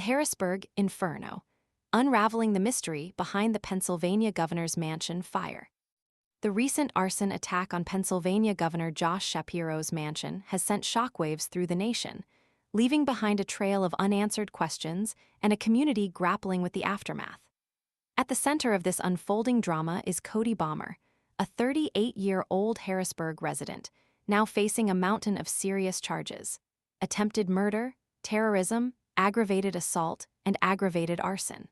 The Harrisburg Inferno, unraveling the mystery behind the Pennsylvania governor's mansion fire. The recent arson attack on Pennsylvania Governor Josh Shapiro's mansion has sent shockwaves through the nation, leaving behind a trail of unanswered questions and a community grappling with the aftermath. At the center of this unfolding drama is Cody Balmer, a 38-year-old Harrisburg resident, now facing a mountain of serious charges: attempted murder, terrorism, aggravated assault, and aggravated arson.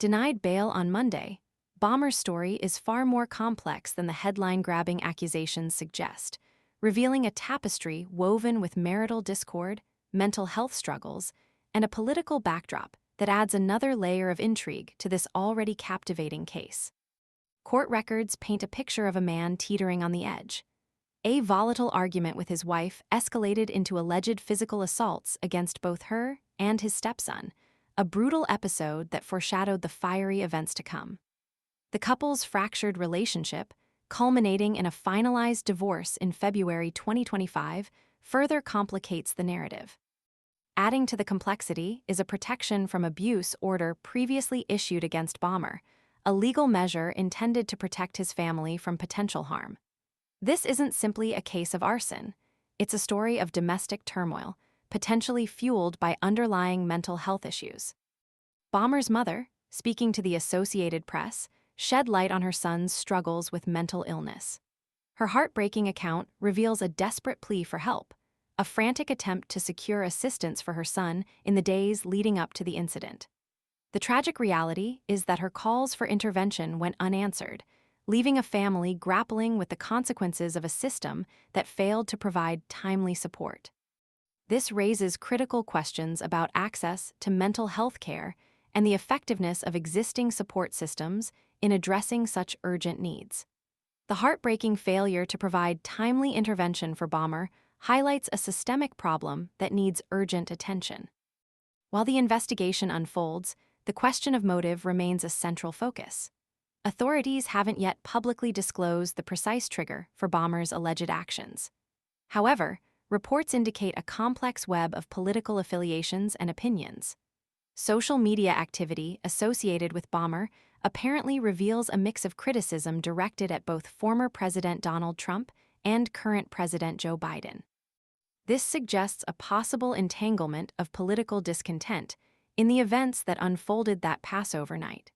Denied bail on Monday, Balmer's story is far more complex than the headline-grabbing accusations suggest, revealing a tapestry woven with marital discord, mental health struggles, and a political backdrop that adds another layer of intrigue to this already captivating case. Court records paint a picture of a man teetering on the edge. A volatile argument with his wife escalated into alleged physical assaults against both her and his stepson, a brutal episode that foreshadowed the fiery events to come. The couple's fractured relationship, culminating in a finalized divorce in February 2025, further complicates the narrative. Adding to the complexity is a protection from abuse order previously issued against Balmer, a legal measure intended to protect his family from potential harm. This isn't simply a case of arson. It's a story of domestic turmoil, potentially fueled by underlying mental health issues. Balmer's mother, speaking to the Associated Press, shed light on her son's struggles with mental illness. Her heartbreaking account reveals a desperate plea for help, a frantic attempt to secure assistance for her son in the days leading up to the incident. The tragic reality is that her calls for intervention went unanswered, leaving a family grappling with the consequences of a system that failed to provide timely support. This raises critical questions about access to mental health care and the effectiveness of existing support systems in addressing such urgent needs. The heartbreaking failure to provide timely intervention for Balmer highlights a systemic problem that needs urgent attention. While the investigation unfolds, the question of motive remains a central focus. Authorities haven't yet publicly disclosed the precise trigger for Balmer's alleged actions. However, reports indicate a complex web of political affiliations and opinions. Social media activity associated with Balmer apparently reveals a mix of criticism directed at both former President Donald Trump and current President Joe Biden. This suggests a possible entanglement of political discontent in the events that unfolded that Passover night.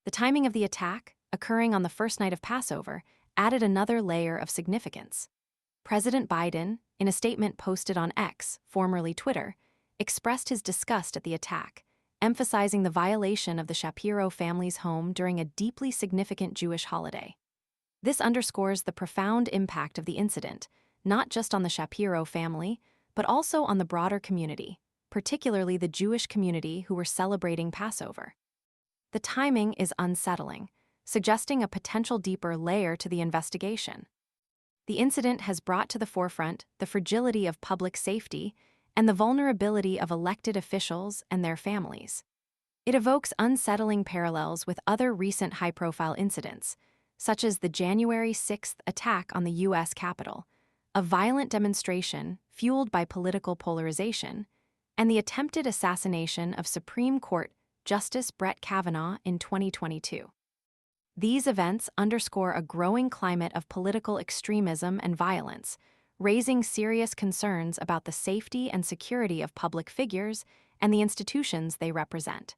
The timing of the attack, occurring on the first night of Passover, added another layer of significance. President Biden, in a statement posted on X, formerly Twitter, expressed his disgust at the attack, emphasizing the violation of the Shapiro family's home during a deeply significant Jewish holiday. This underscores the profound impact of the incident, not just on the Shapiro family, but also on the broader community, particularly the Jewish community who were celebrating Passover. The timing is unsettling, suggesting a potential deeper layer to the investigation. The incident has brought to the forefront the fragility of public safety and the vulnerability of elected officials and their families. It evokes unsettling parallels with other recent high-profile incidents, such as the January 6th attack on the U.S. Capitol, a violent demonstration fueled by political polarization, and the attempted assassination of Supreme Court Justice Brett Kavanaugh in 2022. These events underscore a growing climate of political extremism and violence, raising serious concerns about the safety and security of public figures and the institutions they represent.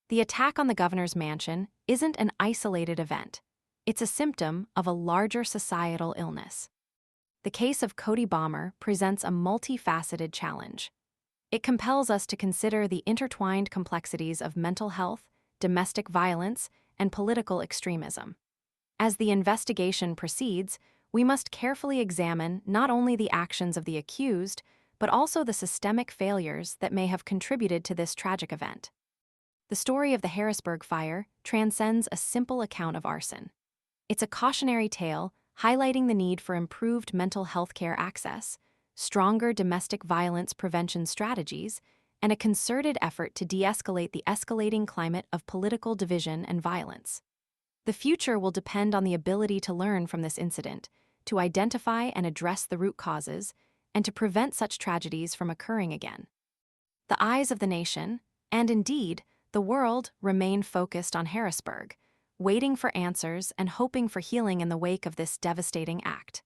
The attack on the governor's mansion isn't an isolated event. It's a symptom of a larger societal illness. The case of Cody Balmer presents a multifaceted challenge. It compels us to consider the intertwined complexities of mental health, domestic violence, and political extremism. As the investigation proceeds, we must carefully examine not only the actions of the accused, but also the systemic failures that may have contributed to this tragic event. The story of the Harrisburg fire transcends a simple account of arson. It's a cautionary tale highlighting the need for improved mental health care access, stronger domestic violence prevention strategies, and a concerted effort to de-escalate the escalating climate of political division and violence. The future will depend on the ability to learn from this incident, to identify and address the root causes, and to prevent such tragedies from occurring again. The eyes of the nation, And indeed, the world remained focused on Harrisburg, waiting for answers and hoping for healing in the wake of this devastating act.